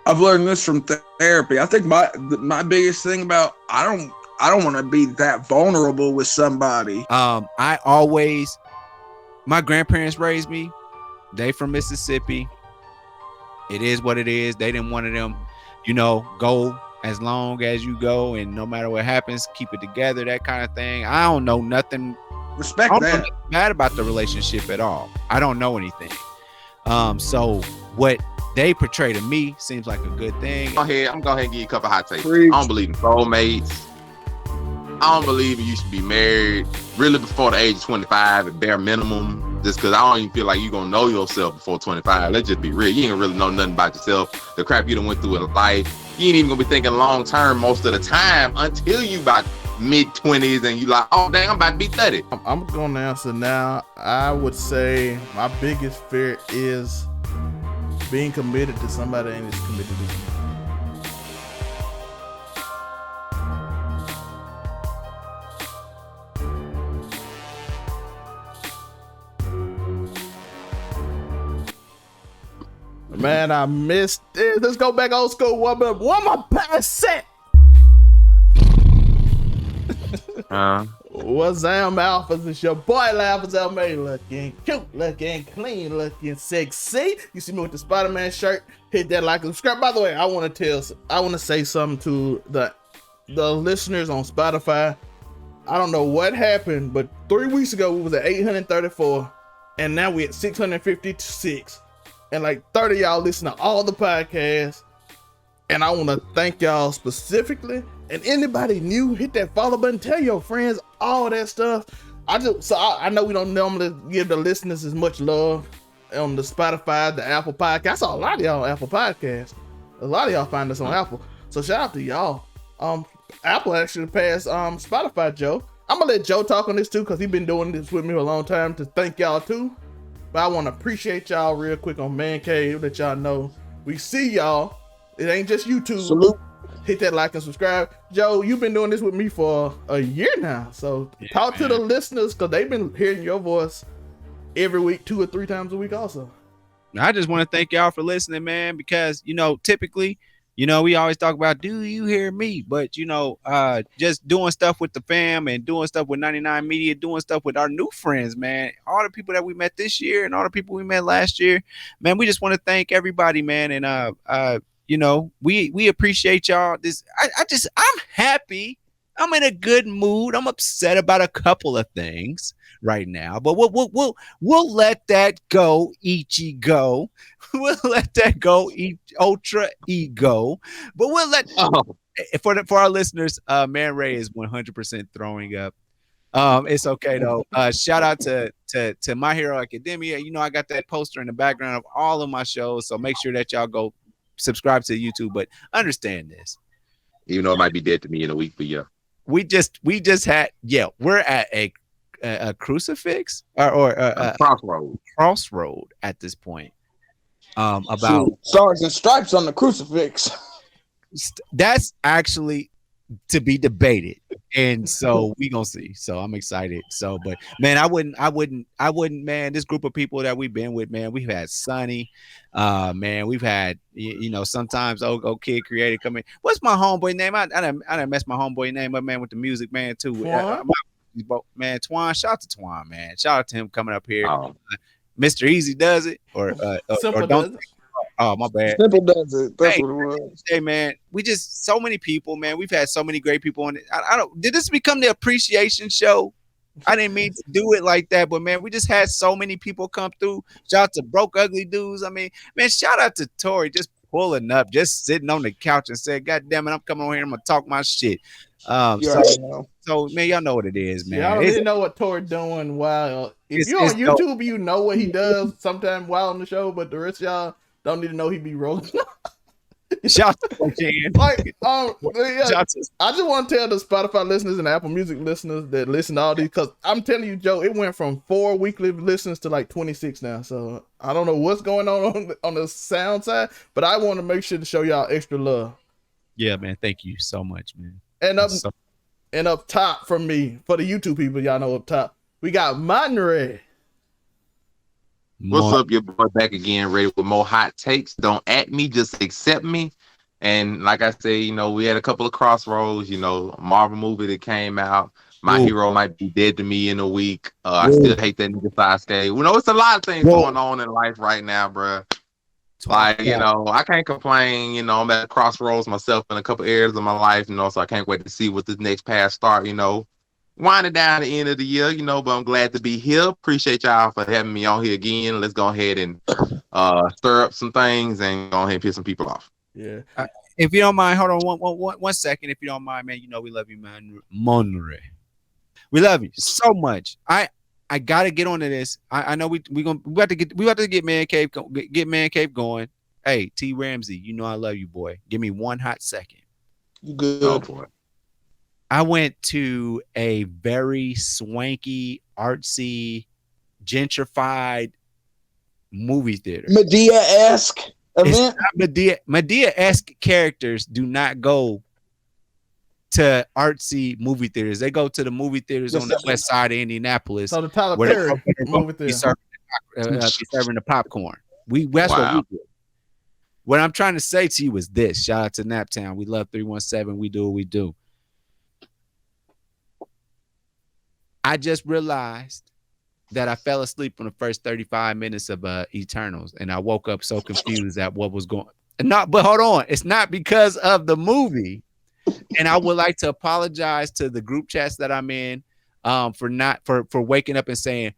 I've learned this from therapy. I think my biggest thing about I don't want to be that vulnerable with somebody. My grandparents raised me. They from Mississippi. It is what it is. They didn't want them, go as long as you go, and no matter what happens, keep it together, that kind of thing. I don't know nothing. Respect I don't that. know nothing bad about the relationship at all. I don't know anything. So what they portray to me seems like a good thing. I'm going to go ahead and give you a couple hot takes. Preach. I don't believe in soulmates. I don't believe you should be married really before the age of 25 at bare minimum, just because I don't even feel like you're going to know yourself before 25. Let's just be real. You ain't really know nothing about yourself. The crap you done went through in life. You ain't even going to be thinking long term most of the time until you about mid-20s and you like, oh, dang, I'm about to be 30. I'm going to answer now. I would say my biggest fear is being committed to somebody that ain't as committed to you. Man, I missed it. Let's go back old school. One my past set. What's Zam Alphas? It's your boy Alphas LMA, looking cute, looking clean, looking sexy. You see me with the Spider-Man shirt. Hit that like and subscribe. By the way, I want to say something to the listeners on Spotify. I don't know what happened, but 3 weeks ago we was at 834, and now we at 656. And like 30 y'all listen to all the podcasts. And I want to thank y'all specifically. And anybody new, hit that follow button, tell your friends, all that stuff. I know we don't normally give the listeners as much love on the Spotify, the Apple Podcast. I saw a lot of y'all on Apple Podcasts. A lot of y'all find us on Apple. So shout out to y'all. Apple actually passed Spotify, Joe. I'm gonna let Joe talk on this too, because he's been doing this with me for a long time, to thank y'all too. But I want to appreciate y'all real quick on Man Cave, let y'all know we see y'all. It ain't just YouTube. Salute. Hit that like and subscribe. Joe, you've been doing this with me for a year now. So talk to the listeners, because they've been hearing your voice every week, 2 or 3 times a week also. I just want to thank y'all for listening, man, because, typically, we always talk about, do you hear me? But, just doing stuff with the fam and doing stuff with 99 Media, doing stuff with our new friends, man. All the people that we met this year and all the people we met last year, man, we just want to thank everybody, man. And, we appreciate y'all. I'm happy. I'm in a good mood. I'm upset about a couple of things right now, but we'll let that go. Ichigo. We'll let that go. Ultra ego. But we'll let for our listeners. Man Ray is 100% throwing up. It's okay though. Shout out to My Hero Academia. I got that poster in the background of all of my shows, so make sure that y'all go subscribe to YouTube. But understand this, even though it might be dead to me in a week, but yeah. We just had we're at a crucifix or a crossroad at this point. About stars and stripes on the crucifix. That's actually to be debated, and so we gonna see. So I'm excited. So, but man, I wouldn't, man. This group of people that we've been with, man, we've had Sonny, man, we've had sometimes Kid Creator come in. What's my homeboy name? I done messed my homeboy name up, man, with the music, man, too. Man, Toine, shout out to Toine, man. Shout out to him coming up here. Mr. Easy does it, or don't. Oh, my bad. Simple does it. That's what it was. Hey, man, we just so many people, man. We've had so many great people on it. I don't. Did this become the appreciation show? I didn't mean to do it like that, but man, we just had so many people come through. Shout out to Broke Ugly Dudes. I mean, man, shout out to Tori just pulling up, just sitting on the couch and said, "God damn it, I'm coming over here. I'm gonna talk my shit." So man, y'all know what it is, man. Yeah, I don't really know what Tori doing while. If you're on YouTube, you know what he does sometimes while on the show, but the rest of y'all don't need to know he be rolling. Shout out to Jan. I just want to tell the Spotify listeners and the Apple Music listeners that listen to all these, because I'm telling you, Joe, it went from 4 weekly listens to like 26 now. So I don't know what's going on the sound side, but I want to make sure to show y'all extra love. Yeah, man. Thank you so much, man. And up top from me, for the YouTube people, y'all know up top, we got Montay Murrell. What's up, your boy back again, ready with more hot takes. Don't at me, just accept me. And like I said, we had a couple of crossroads, a Marvel movie that came out. My Ooh. hero might be dead to me in a week. I Ooh. still hate that nigga Sasuke. It's a lot of things Whoa. going on in life right now, bro. Like, I can't complain. I'm at crossroads myself in a couple areas of my life, so I can't wait to see what this next path start, winding down the end of the year, but I'm glad to be here. Appreciate y'all for having me on here again. Let's go ahead and stir up some things and go ahead and piss some people off. Yeah. If you don't mind, hold on one second. If you don't mind, man, we love you, man. Monterey. We love you so much. I gotta get onto this. I know we have to get Man Cave going. Hey, T Ramsey, I love you, boy. Give me one hot second. You good? Oh boy. I went to a very swanky, artsy, gentrified movie theater. Medea-esque event. Medea-esque characters do not go to artsy movie theaters. They go to the movie theaters on the west side of Indianapolis. So the Tyler Perry movie theater. Serving the popcorn. That's what we do. What I'm trying to say to you is this. Shout out to Naptown. We love 317. We do what we do. I just realized that I fell asleep on the first 35 minutes of Eternals, and I woke up so confused at what was going on. But hold on. It's not because of the movie. And I would like to apologize to the group chats that I'm in for waking up and saying,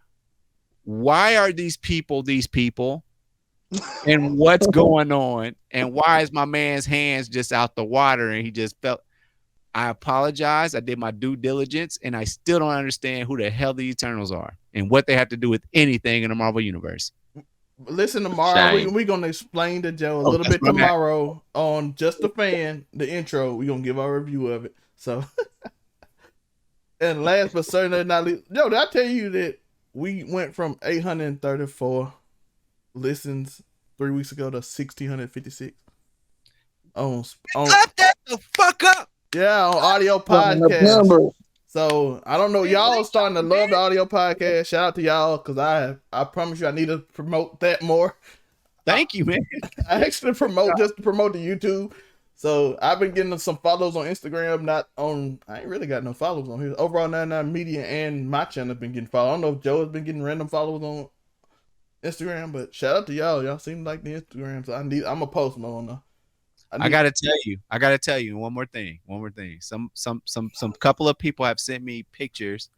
why are these people and what's going on? And why is my man's hands just out the water and he just felt? I apologize. I did my due diligence, and I still don't understand who the hell the Eternals are and what they have to do with anything in the Marvel Universe. Listen, tomorrow we're going to explain to Joe a little bit tomorrow on Just a Fan, the intro. We're going to give our review of it. So, and last but certainly not least, Joe, did I tell you that we went from 834 listens 3 weeks ago to 1,656? Clap that the fuck up! Yeah, on audio podcast. So I don't know, y'all starting to love the audio podcast. Shout out to y'all, because I promise you I need to promote that more. Thank you, man. I actually promote the YouTube. So I've been getting some follows on Instagram, I ain't really got no follows on here. Overall 99 Media and my channel have been getting followed. I don't know if Joe has been getting random follows on Instagram, but shout out to y'all. Y'all seem like the Instagram, so I'm gonna post more on the. I gotta tell you one more thing. Some couple of people have sent me pictures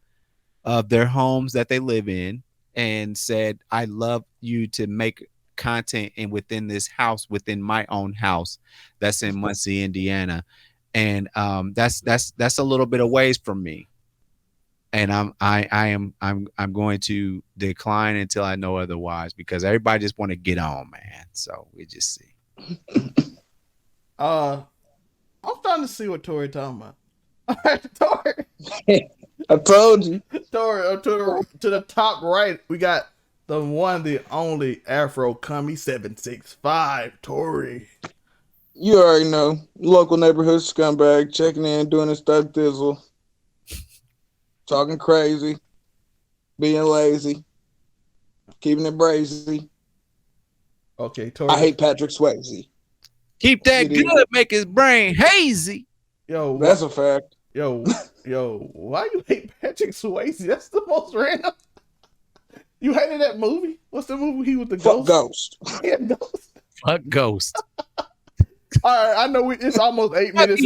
of their homes that they live in and said, I love you to make content within this house, within my own house that's in Muncie, Indiana. And that's a little bit of ways from me. And I'm going to decline until I know otherwise, because everybody just want to get on, man. So we just see. I'm starting to see what Tori talking about. All right, Tori. I told you. Tori, to the top right, we got the one, the only Afro Cummy 765, Tori. You already know. Local neighborhood scumbag checking in, doing his thug thizzle. Talking crazy. Being lazy. Keeping it brazy. Okay, Tori. I hate Patrick Swayze. Keep that good, make his brain hazy. Yo, that's a fact. Yo, why you hate Patrick Swayze? That's the most random. You hated that movie? What's the movie he was the Fuck ghost? Yeah, Ghost. Fuck Ghost. All right, I know it's almost 8 minutes.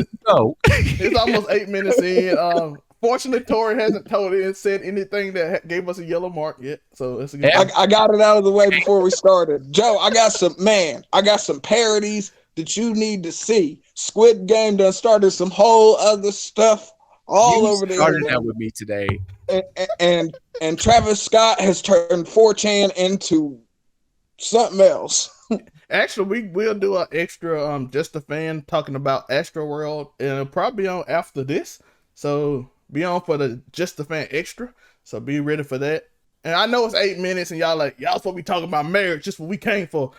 It's almost 8 minutes in. Fortunately, Tori hasn't said anything that gave us a yellow mark yet. So it's a good. I got it out of the way before we started. Joe, I got some parodies that you need to see. Squid Game done started some whole other stuff over there. Started that with me today. And Travis Scott has turned 4chan into something else. Actually, we'll do an extra Just a Fan talking about Astro World, and it'll probably be on after this. So be on for the Just a Fan extra. So be ready for that. And I know it's 8 minutes, and y'all supposed to be talking about marriage, just what we came for.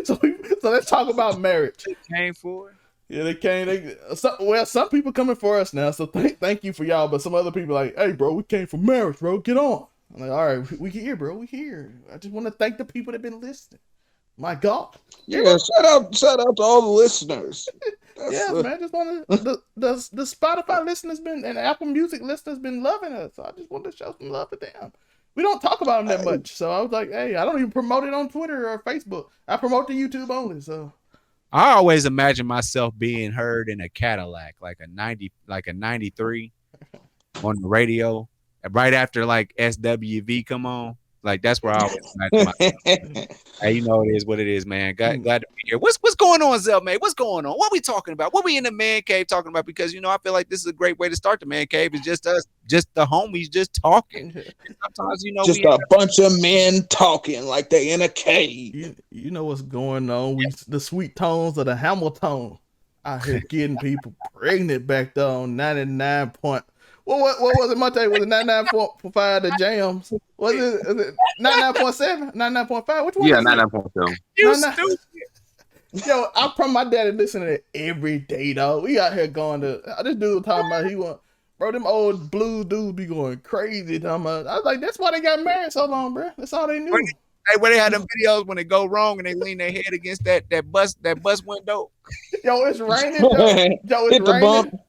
So let's talk about marriage. They came for it. Yeah, they came. Some people coming for us now. So thank you for y'all, but some other people like, hey, bro, we came for marriage, bro. Get on. I'm like, all right, we can hear, bro. We can hear. I just want to thank the people that been listening. My God. Yeah, shout out to all the listeners. That's Yes, man. I just want to the Spotify listeners been and Apple Music listeners been loving us. So I just want to show some love to them. We don't talk about them that much, so I was like, hey, I don't even promote it on Twitter or Facebook. I promote the YouTube only. So I always imagine myself being heard in a Cadillac, like a 93 on the radio, right after like SWV come on. Like that's where I always imagine myself. Hey, you know it is what it is, man. Glad to be here. What's going on, Zell, man? What's going on? What we talking about? What we in the man cave talking about? Because I feel like this is a great way to start the man cave. It's just us, just the homies, just talking. And sometimes just a bunch of men talking like they in a cave. You know what's going on? The sweet tones of the Hamilton out here getting people pregnant back there on 99 point. What was it, Montay? Was it 99.5 the jams? Was it 99.7? 99.5? Which one? Yeah, is 99.7. You stupid. Yo, I promise my daddy listening to it every day, dog. We out here going to this dude was talking about bro, them old blues dudes be going crazy talking about. I was like, that's why they got married so long, bro. That's all they knew. Hey, where they had them videos when they go wrong and they lean their head against that bus window. Yo, it's raining. Yo, it's Hit the raining. bump.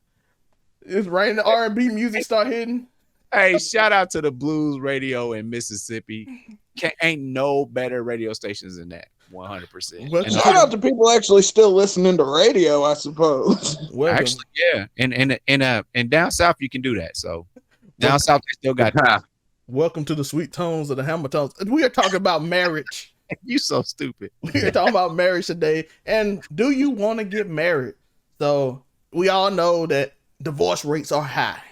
It's raining. The R&B music start hitting. Hey, shout out to the blues radio in Mississippi. Ain't no better radio stations than that. 100%. Shout out to people actually still listening to radio, I suppose. Actually, yeah. And down south you can do that. So down south they still got that. Welcome to the sweet tones of the Hamiltons. We are talking about marriage. You so stupid. We are talking about marriage today. And do you want to get married? So we all know that divorce rates are high.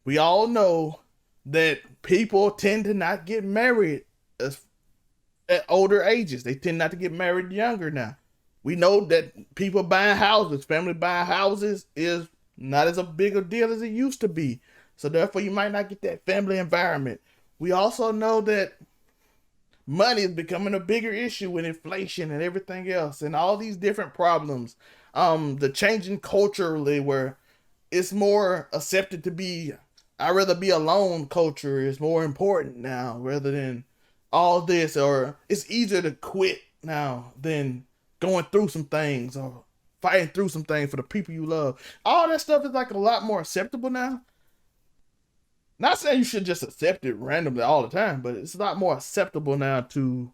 We all know that people tend to not get married at older ages. They tend not to get married younger now. We know that people buying houses, family buying houses is not as a big a deal as it used to be. So therefore you might not get that family environment. We also know that money is becoming a bigger issue with inflation and everything else and all these different problems. The changing culturally where it's more accepted to be, I'd rather be alone culture is more important now rather than all this, or it's easier to quit now than going through some things or fighting through some things for the people you love. All that stuff is like a lot more acceptable now. Not saying you should just accept it randomly all the time, but it's a lot more acceptable now to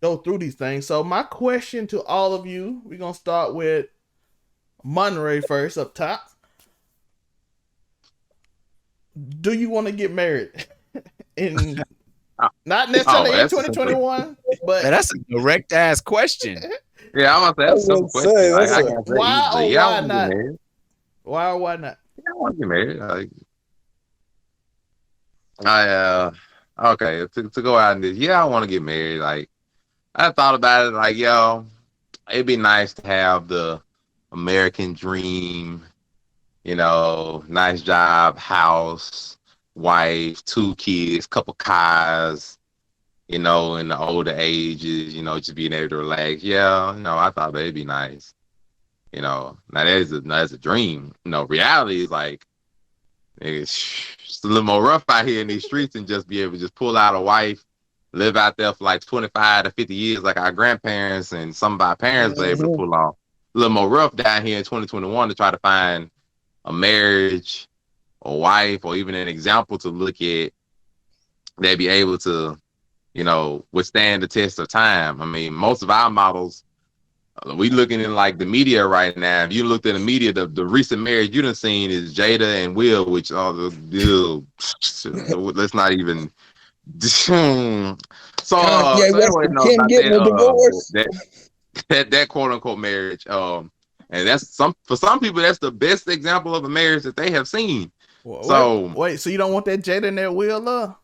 go through these things. So my question to all of you, we're going to start with Monterey first up top. Do you want to get married in not necessarily in 2021, but that's a direct ass question. Yeah, I want to ask some questions. Why not? Why or why not? I want to get married. Okay, to go out and this, I want to get married. Like, I thought about it. Like, it'd be nice to have the American dream. Nice job, house, wife, 2 kids, couple cars. In the older ages, just being able to relax. I thought that'd be nice. Now that's a dream. Reality is like it's a little more rough out here in these streets and just be able to just pull out a wife, live out there for like 25 to 50 years like our grandparents and some of our parents were able to pull off. A little more rough down here in 2021 to try to find a marriage, a wife, or even an example to look at. They'd be able to, withstand the test of time. I mean, most of our models, we looking in like the media right now. If you looked at the media, the recent marriage you done seen is Jada and Will, which are let's not even. So anyway, Kim getting a divorce. That quote unquote marriage. And that's for some people that's the best example of a marriage that they have seen. Wait, so you don't want that Jada and that Will love?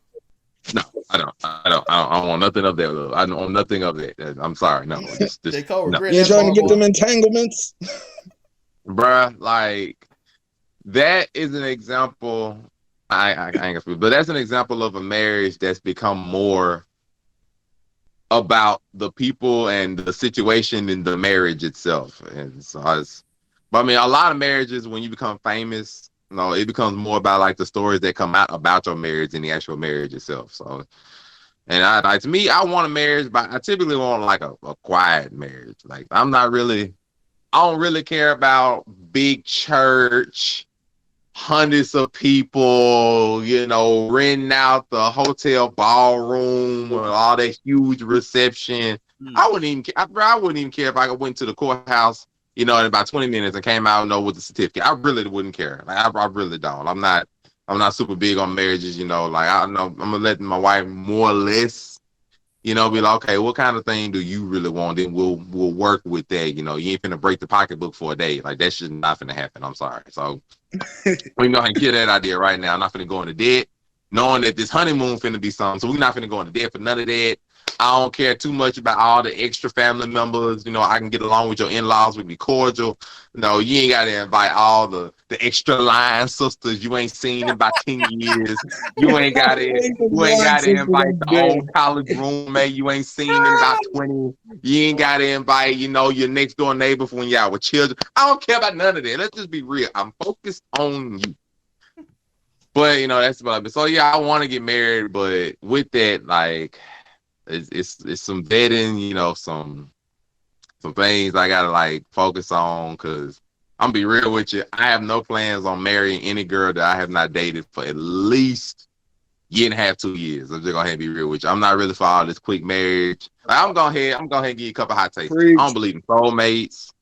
No, I don't want nothing of that love. I don't want nothing of that. I'm sorry, no. Just, You're trying to get them entanglements, bruh. Like that is an example. I ain't gonna speak, but that's an example of a marriage that's become more about the people and the situation in the marriage itself. And so but I mean, a lot of marriages when you become famous, No, it becomes more about like the stories that come out about your marriage than the actual marriage itself. So, and I like to me, I want a marriage, but I typically want like a quiet marriage. Like I don't really care about big church, hundreds of people, renting out the hotel ballroom or all that huge reception. I wouldn't even care. I wouldn't even care if I went to the courthouse, in about 20 minutes and came out, with the certificate. I really wouldn't care. Like I really don't. I'm not super big on marriages, like I know I'm gonna let my wife more or less, be like, okay, what kind of thing do you really want? Then we'll work with that. You ain't finna break the pocketbook for a day. Like that shit not finna happen. I'm sorry. So we go ahead and kill that idea right now. I'm not finna go into debt, knowing that this honeymoon finna be something. So we're not finna go into debt for none of that. I don't care too much about all the extra family members. I can get along with your in-laws. We be cordial. No, you ain't got to invite all the extra line sisters you ain't seen in about 10 years. You ain't got to invite the old college roommate you ain't seen in about 20. You ain't got to invite, your next door neighbor for when y'all were children. I don't care about none of that. Let's just be real. I'm focused on you. But, that's about it. So, yeah, I want to get married. But with that, like, it's some vetting, some things I gotta like focus on, because I'm gonna be real with you. I have no plans on marrying any girl that I have not dated for at least year and a half, 2 years. I'm just gonna be real with you. I'm not really for all this quick marriage. Like, I'm going ahead and give you a couple hot takes. I don't believe in soulmates.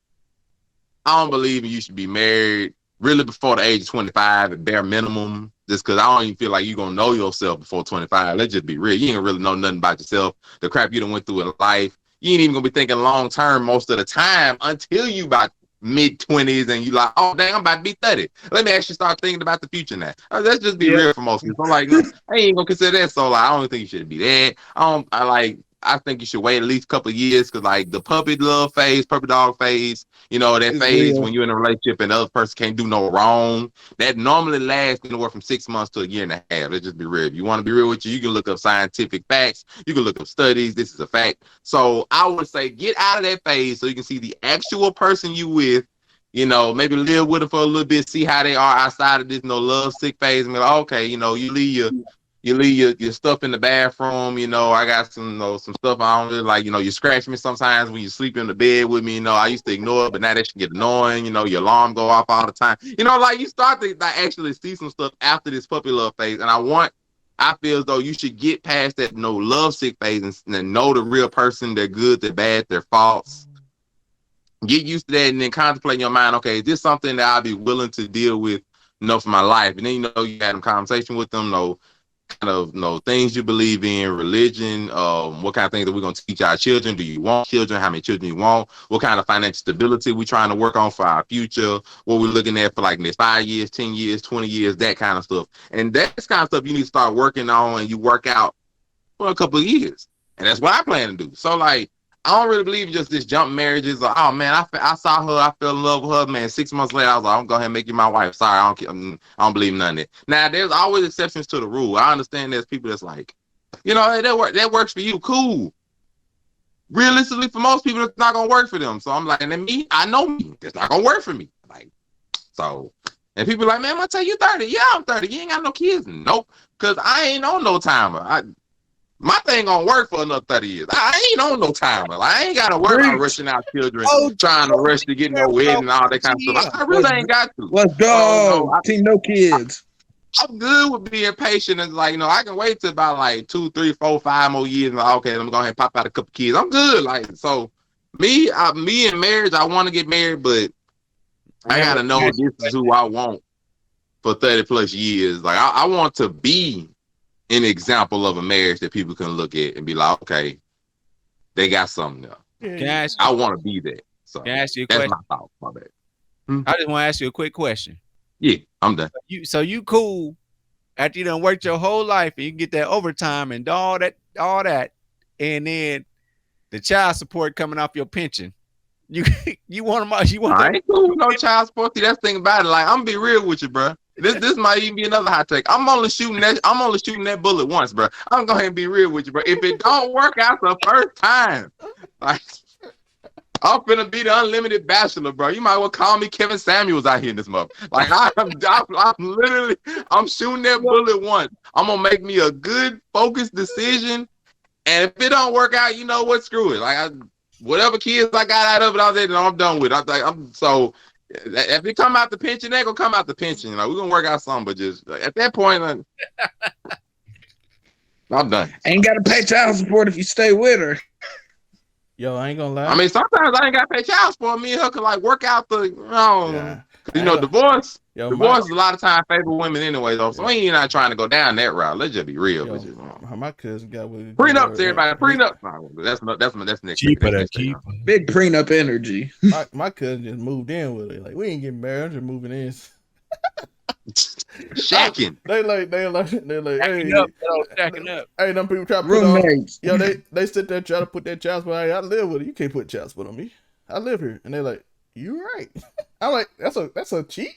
I don't believe you should be married really before the age of 25 at bare minimum. Just because I don't even feel like you're going to know yourself before 25. Let's just be real. You ain't really know nothing about yourself. The crap you done went through in life. You ain't even going to be thinking long term most of the time until you about mid-20s and you like, oh, dang, I'm about to be 30. Let me actually start thinking about the future now. Let's just be real for most people. I'm like, no, I ain't going to consider that. So, like, I don't think you should be that. I think you should wait at least a couple of years, because like the puppy love phase, puppy dog phase, that it's phase real. When you're in a relationship and the other person can't do no wrong, that normally lasts anywhere from 6 months to a year and a half. Let's just be real. If you want to be real with you can look up scientific facts. You can look up studies. This is a fact. So I would say get out of that phase so you can see the actual person you with, maybe live with them for a little bit, see how they are outside of this love sick phase, and be like, okay, you leave your stuff in the bathroom. I got some stuff I don't really like. You scratch me sometimes when you sleep in the bed with me. I used to ignore it, but now that should get annoying. Your alarm go off all the time. Like you start to like actually see some stuff after this puppy love phase. And I feel as though you should get past that love sick phase and know the real person, their good, their bad, their faults. Get used to that, and then contemplate in your mind, okay, is this something that I'll be willing to deal with, for my life? And then you had a conversation with them, kind of things you believe in, religion, what kind of things that we're going to teach our children. Do you want children? How many children you want? What kind of financial stability we're trying to work on for our future? What we're looking at for like next 5 years, 10 years, 20 years, that kind of stuff. And that's kind of stuff you need to start working on, and you work out for a couple of years. And that's what I plan to do. So like, I don't really believe in just this jump marriages. Like, oh man, I saw her, I fell in love with her, man. 6 months later, I was like, I'm going to go ahead and make you my wife. Sorry, I don't believe none of it. Now, there's always exceptions to the rule. I understand there's people that's like, hey, that works for you, cool. Realistically, for most people, it's not gonna work for them. So I'm like, and then me, I know me, it's not gonna work for me. Like, so, and people are like, man, Montay, you 30? Yeah, I'm 30. You ain't got no kids? Nope, because I ain't on no timer. My thing gonna work for another 30 years. I ain't on no timer. Like, I ain't gotta worry about rushing out children, trying to rush to get no wedding and all that kind of stuff. I really ain't got to. Let's go. Team no kids. I'm good with being patient, and like, I can wait till about like 2, 3, 4, 5 more years. And like, okay, let me go ahead and pop out a couple kids. I'm good. Like, so me in marriage, I want to get married, but I gotta know this is who I want for 30 plus years. Like, I want to be an example of a marriage that people can look at and be like, okay, they got something there. I want to be that. So can I ask you a that's question? my thought. My bad. I just want to ask you a quick question. Yeah, I'm done. So you cool after you done worked your whole life and you get that overtime and all that, and then the child support coming off your pension. You want them? I ain't cool with no child support. See, that's the thing about it. Like, I'm gonna be real with you, bro. This might even be another hot take. I'm only shooting that bullet once, bro. I'm going to be real with you, bro. If it don't work out the first time, like, I'm finna be the unlimited bachelor, bro. You might well call me Kevin Samuels out here in this month. Like I'm literally, I'm shooting that bullet once. I'm gonna make me a good, focused decision, and if it don't work out, you know what? Screw it. Like whatever kids I got out of it, I'm done with. I'm so. If it come out the pension, they gonna come out the pension. You know, we're gonna work out something, but just at that point, I'm done. Ain't gotta pay child support if you stay with her. Yo, I ain't gonna lie. I mean, sometimes I ain't gotta pay child support. Me and her can like work out the, divorce. Yo, Divorce is a lot of time favor women anyway, though. So we ain't not trying to go down that route. Let's just be real. My cousin got with prenups, everybody. Prenups. That's next. Keep. Big prenup energy. My cousin just moved in with it. Like, we ain't getting married. I'm just moving in. Shacking. They like, Stacking up. Hey, them people try to put Roommates. on. Yo, they sit there trying to put that child support. Hey, I live with it. You can't put child support on me. I live here, and they're like, you right. I'm like, that's a cheat.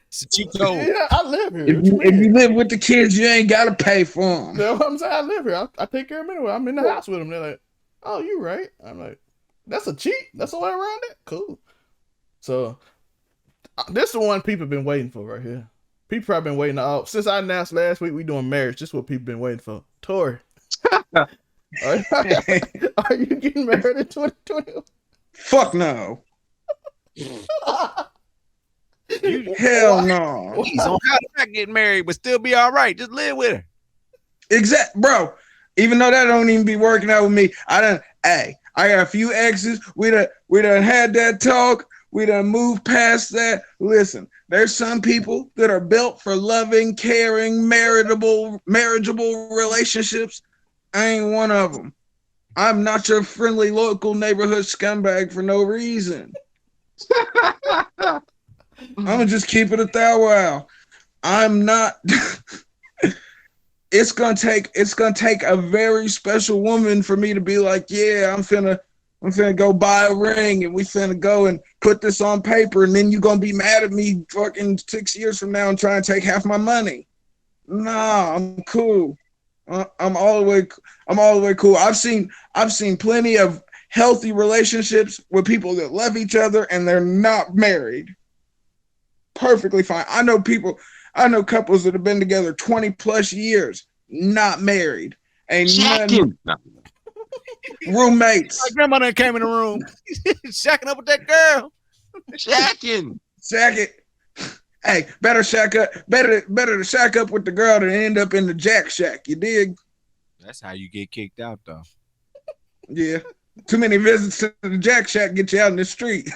It's a cheat code. Yeah, I live here. If you live with the kids, you ain't gotta pay for them. You know what I'm saying? I live here. I take care of them anyway. I'm in the house with them. They're like, oh, you right. I'm like, that's a cheat. That's the way around it. Cool. So this is the one people been waiting for right here. People probably been waiting. Since I announced last week we doing marriage, this is what people been waiting for. Tori, are you getting married in 2020? Fuck no. Hell no. He's on how to not get married, but still be all right. Just live with her. Bro. Even though that don't even be working out with me, I got a few exes. We done had that talk. We done moved past that. Listen, there's some people that are built for loving, caring, marriageable relationships. I ain't one of them. I'm not your friendly local neighborhood scumbag for no reason. I'm gonna just keep it a thou. I'm not. It's gonna take a very special woman for me to be like, yeah, I'm finna go buy a ring and we finna go and put this on paper, and then you gonna be mad at me fucking 6 years from now and try and take half my money. Nah, I'm cool. I'm all the way cool. I've seen plenty of healthy relationships with people that love each other and they're not married. Perfectly fine. I know couples that have been together 20 plus years, not married. Ain't nothing. Roommates. My grandmother came in the room, shacking up with that girl. Shacking. Hey, better to shack up with the girl than end up in the jack shack. You dig? That's how you get kicked out, though. Yeah. Too many visits to the jack shack get you out in the street.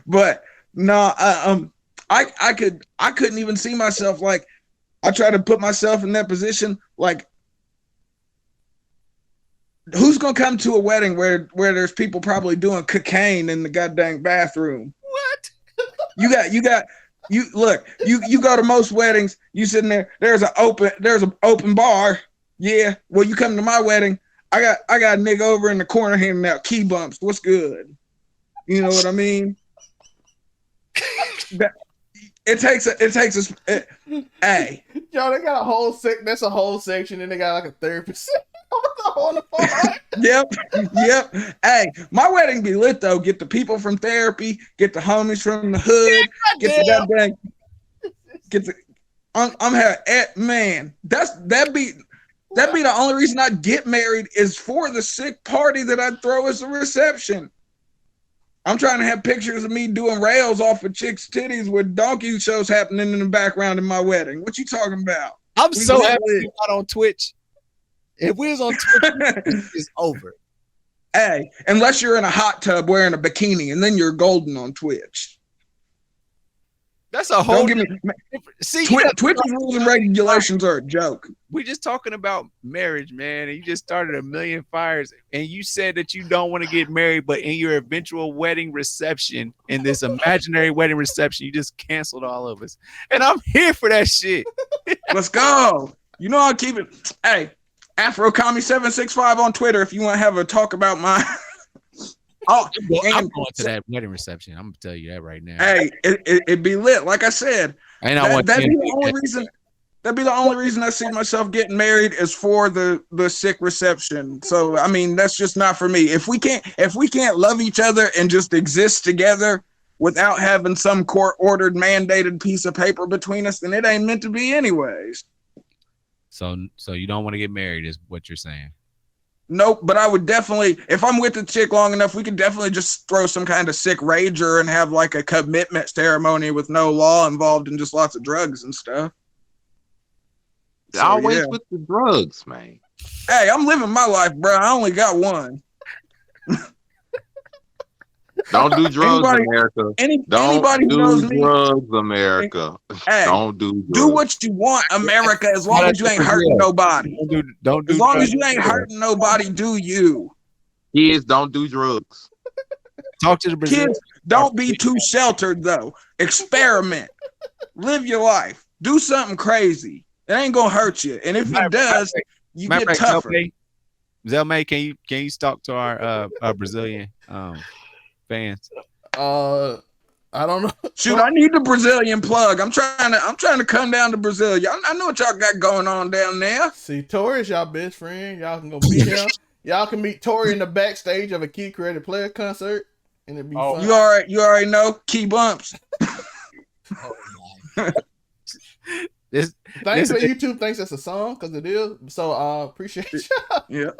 But no, I couldn't even see myself, like, I try to put myself in that position, like, who's gonna come to a wedding where there's people probably doing cocaine in the goddamn bathroom? What? You go to most weddings, you sitting there, there's an open bar. Yeah. Well, you come to my wedding, I got a nigga over in the corner handing out key bumps. What's good? You know what I mean? Hey. Yo, they got a whole that's a whole section, and they got like a therapist on the phone. Yep. Hey, my wedding be lit though. Get the people from therapy, get the homies from the hood, I'm having, man. That'd be the only reason I'd get married is for the sick party that I'd throw as a reception. I'm trying to have pictures of me doing rails off of chicks' titties with donkey shows happening in the background in my wedding. What you talking about? I'm so happy we're not on Twitch. If we was on Twitch, it's over. Hey, unless you're in a hot tub wearing a bikini, and then you're golden on Twitch. That's a whole. See, Twitch's rules and regulations are a joke. We just talking about marriage, man, and you just started a million fires, and you said that you don't want to get married, but in your eventual wedding reception, in this imaginary wedding reception, you just canceled all of us, and I'm here for that shit. Let's go. You know I'll keep it. Hey, AfroCommie765 on Twitter if you want to have a talk about my. I'm going to that wedding reception. I'm gonna tell you that right now. Hey, it'd be lit. Like I said, that'd be the only reason. That'd be the only reason I see myself getting married is for the sick reception. So I mean, that's just not for me. If we can't love each other and just exist together without having some court ordered mandated piece of paper between us, then it ain't meant to be anyways. So you don't want to get married, is what you're saying? Nope, but I would definitely, if I'm with the chick long enough, we could definitely just throw some kind of sick rager and have like a commitment ceremony with no law involved and just lots of drugs and stuff. So, Always yeah. with the drugs, man. Hey, I'm living my life, bro. I only got one. Don't do drugs, Anybody- America. Anybody Don't who knows do me, drugs, America. hey, Don't do drugs. do what you want, America, as long as you ain't hurting nobody. Don't do As long drugs. as you ain't hurting nobody, do you. Kids, don't do drugs. Talk to the Brazilian. Kids, don't be too sheltered, though. Experiment. Live your life. Do something crazy. It ain't going to hurt you. And if it does, you get tougher. Zelmay, can you talk to our Brazilian fans? I don't know. Shoot, I need the Brazilian plug. I'm trying to come down to Brazil. I know what y'all got going on down there. See, Tori is y'all best friend. Y'all can go meet him. Y'all can meet Tori in the backstage of a Key Creative Player concert, and it'd be fun. You already know key bumps. Thanks for YouTube thinks that's a song because it is. So appreciate you. Yeah.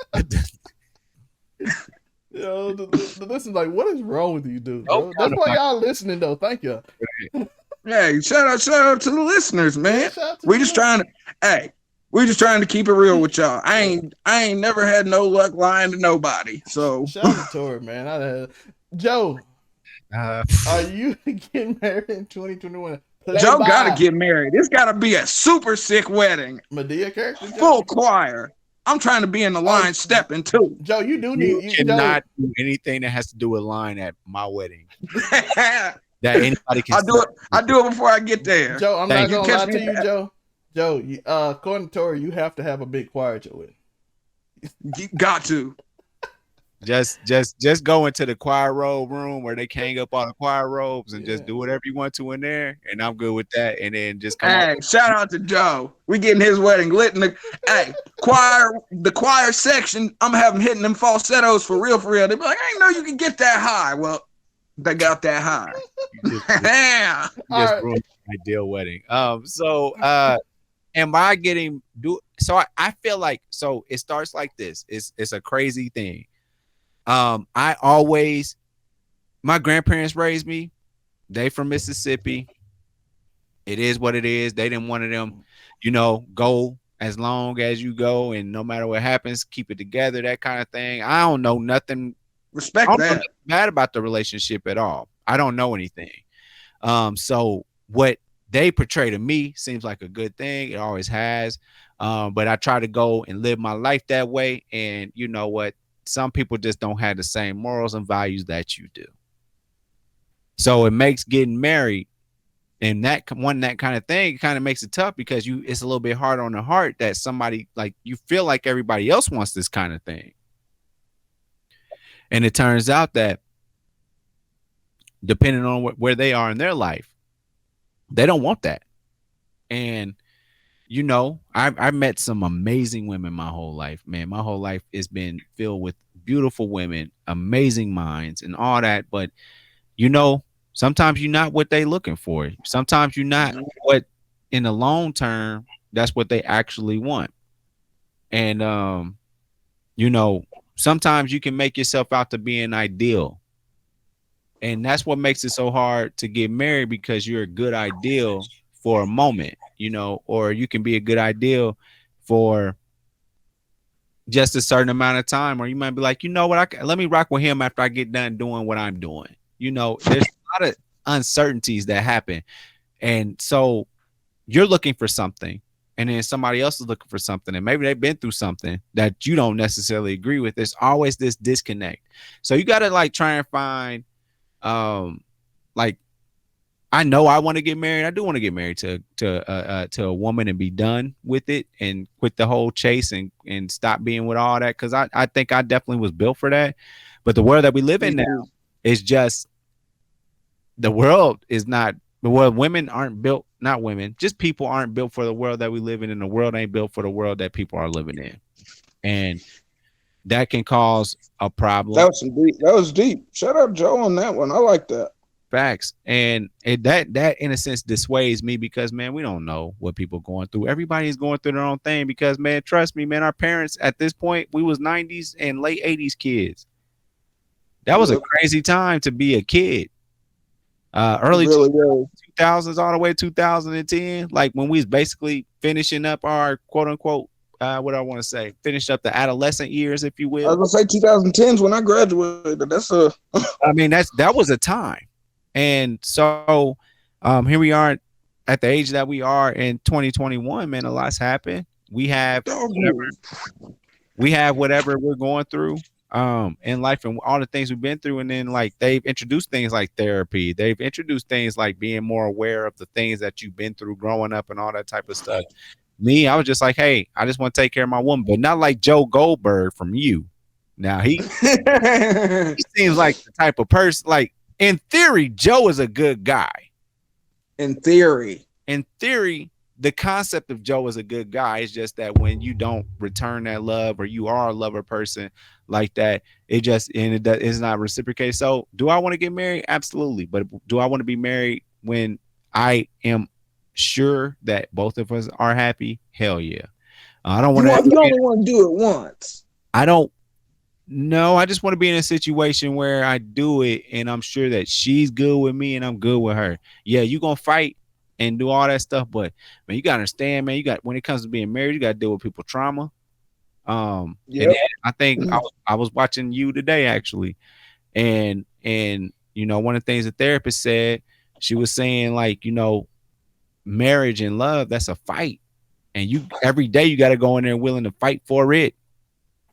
Yo, the listeners like, what is wrong with you, dude? Bro? That's why y'all listening though. Thank you. Hey, shout out to the listeners, man. Yeah, We just trying to keep it real with y'all. I ain't never had no luck lying to nobody. So shout out to Tori, man. Joe, are you getting married in 2021? Joe gotta get married. It's gotta be a super sick wedding. Medea character, Joe? Full choir. I'm trying to be in the line stepping too. Joe, you do You need cannot Joe. do anything that has to do with line at my wedding. That anybody can. I do it before I get there. Joe, I'm Thank not you. gonna lie to you, Joe. Joe, according to Tori, you have to have a big choir at your wedding. You got to. Just go into the choir robe room where they can hang up all the choir robes and just do whatever you want to in there, and I'm good with that. And then just come Hey, shout out to Joe. We getting his wedding lit in the the choir section. I'm having hitting them falsettos for real. They be like, I didn't know you could get that high. Well, they got that high. Yeah. Just ruined my ideal wedding. Am I getting I feel like it starts like this. It's a crazy thing. My grandparents raised me. They from Mississippi. It is what it is. They didn't want them, go as long as you go, and no matter what happens, keep it together, that kind of thing. I don't know nothing. Respect that. Bad about the relationship at all. I don't know anything. So what they portray to me seems like a good thing. It always has. But I try to go and live my life that way. And you know what? Some people just don't have the same morals and values that you do. So it makes getting married and that kind of thing kind of makes it tough because it's a little bit hard on the heart that somebody like you feel like everybody else wants this kind of thing. And it turns out that depending on where they are in their life, they don't want that. And I've met some amazing women my whole life, man. My whole life has been filled with beautiful women, amazing minds and all that. But, sometimes you're not what they looking for. Sometimes you're not what in the long term, that's what they actually want. And, sometimes you can make yourself out to be an ideal. And that's what makes it so hard to get married because you're a good ideal for a moment, or you can be a good ideal for just a certain amount of time, or you might be like, let me rock with him after I get done doing what I'm doing. There's a lot of uncertainties that happen. And so you're looking for something and then somebody else is looking for something and maybe they've been through something that you don't necessarily agree with. There's always this disconnect. So you got to try and find, I know I want to get married. I do want to get married to a woman and be done with it and quit the whole chase and stop being with all that. Cause I think I definitely was built for that. But the world that we live in now is just, the world is not, the world, women aren't built not women, just people aren't built for the world that we live in, and the world ain't built for the world that people are living in. And that can cause a problem. That was deep. Shut up, Joe, on that one. I like that. Facts. And that in a sense dissuades me because, man, we don't know what people are going through. Everybody is going through their own thing because, man, trust me, man, our parents at this point, we was 90s and late 80s kids. That was a crazy time to be a kid. Early really 2000s all the way to 2010, like when we was basically finishing up our quote unquote what I want to say, finished up the adolescent years, if you will. I was gonna say 2010s when I graduated. That's a I mean, that was a time. And so here we are at the age that we are in 2021, man. A lot's happened. We have whatever we're going through in life and all the things we've been through. And then like they've introduced things like therapy. They've introduced things like being more aware of the things that you've been through growing up and all that type of stuff. Me, I was just like, hey, I just want to take care of my woman, but not like Joe Goldberg from You. Now he seems like the type of person, like in theory, Joe is a good guy. In theory, the concept of Joe is a good guy. It's just that when you don't return that love or you are a lover person like that, it's not reciprocated. So do I want to get married? Absolutely. But do I want to be married when I am sure that both of us are happy? Hell yeah. I don't want to. You only want to do it once. I don't. No, I just want to be in a situation where I do it and I'm sure that she's good with me and I'm good with her. Yeah, you gonna fight and do all that stuff, but man, you gotta understand, man. When it comes to being married, you gotta deal with people's trauma. And I think I was watching You today actually, and you know, one of the things the therapist said, she was saying like, you know, marriage and love, that's a fight, and you every day you got to go in there willing to fight for it.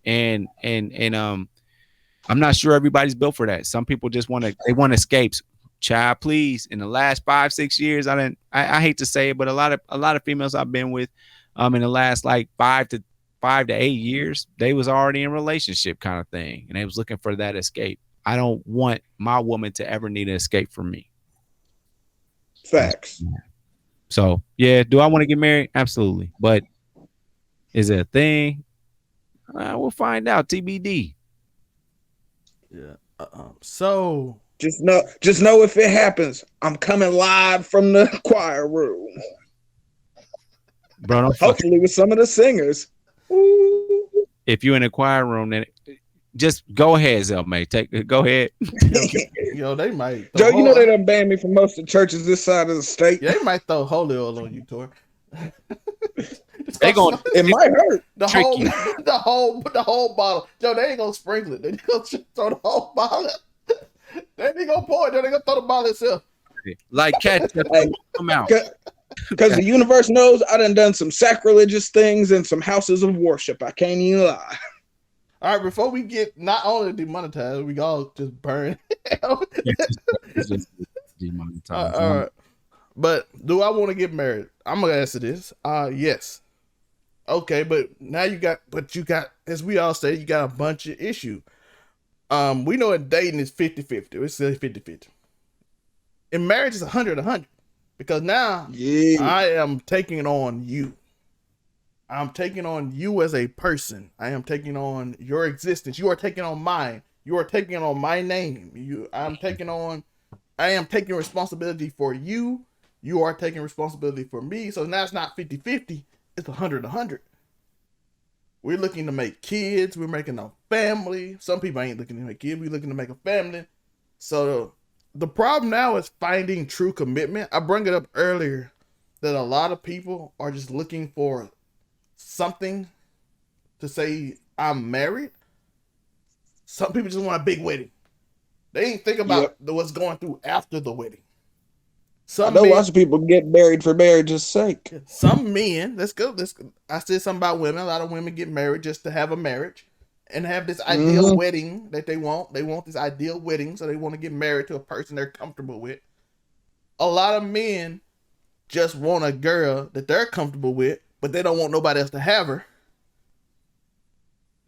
And I'm not sure everybody's built for that. Some people just want escapes. Child, please. In the last 5-6 years, I hate to say it, but a lot of females I've been with, in the last like 5 to 8 years, they was already in a relationship kind of thing, and they was looking for that escape. I don't want my woman to ever need an escape from me. Facts. So yeah, do I want to get married? Absolutely, but is it a thing? We'll find out. TBD. Yeah. So just know if it happens, I'm coming live from the choir room, bro. Hopefully with some of the singers. Ooh. If you're in a choir room, then just go ahead, Zelmay. Go ahead. Yo, they might. Joe, you know they done banned me from most of the churches this side of the state. Yeah, they might throw holy oil on you, Tor. It might hurt. The whole bottle. Joe, they ain't gonna sprinkle it. They gonna throw the whole bottle. They ain't gonna pour it. They gonna throw the bottle itself. Like ketchup, come out. Because the universe knows I done some sacrilegious things and some houses of worship. I can't even lie. All right, before we get not only demonetized, we all just burn. Just demonetized. All right. But do I want to get married? I'm gonna answer this. Yes. Okay, but now you got, as we all say, you got a bunch of issues. We know in dating is 50-50. It's 50-50. In marriage is 100-100. Because now I am taking on you. I'm taking on you as a person. I am taking on your existence. You are taking on mine. You are taking on my name. I am taking responsibility for you. You are taking responsibility for me. So now it's not 50-50. It's 100-100. We're looking to make kids. We're making a family. Some people ain't looking to make kids. We're looking to make a family. So the problem now is finding true commitment. I brought it up earlier that a lot of people are just looking for something to say I'm married. Some people just want a big wedding. They ain't think about what's going through after the wedding. Lots of people get married for marriage's sake. Some men, let's go. I said something about women. A lot of women get married just to have a marriage and have this ideal wedding that they want. They want this ideal wedding, so they want to get married to a person they're comfortable with. A lot of men just want a girl that they're comfortable with, but they don't want nobody else to have her.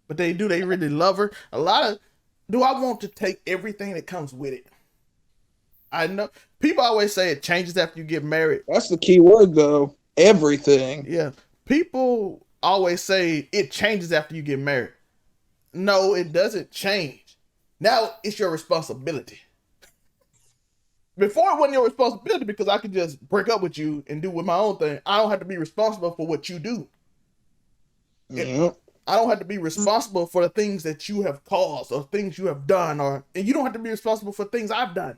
But they really love her. Do I want to take everything that comes with it? I know people always say it changes after you get married. That's the key word, though. Everything. Yeah. People always say it changes after you get married. No, it doesn't change. Now it's your responsibility. Before it wasn't your responsibility because I could just break up with you and do with my own thing. I don't have to be responsible for what you do. Yeah. I don't have to be responsible for the things that you have caused or things you have done, and you don't have to be responsible for things I've done.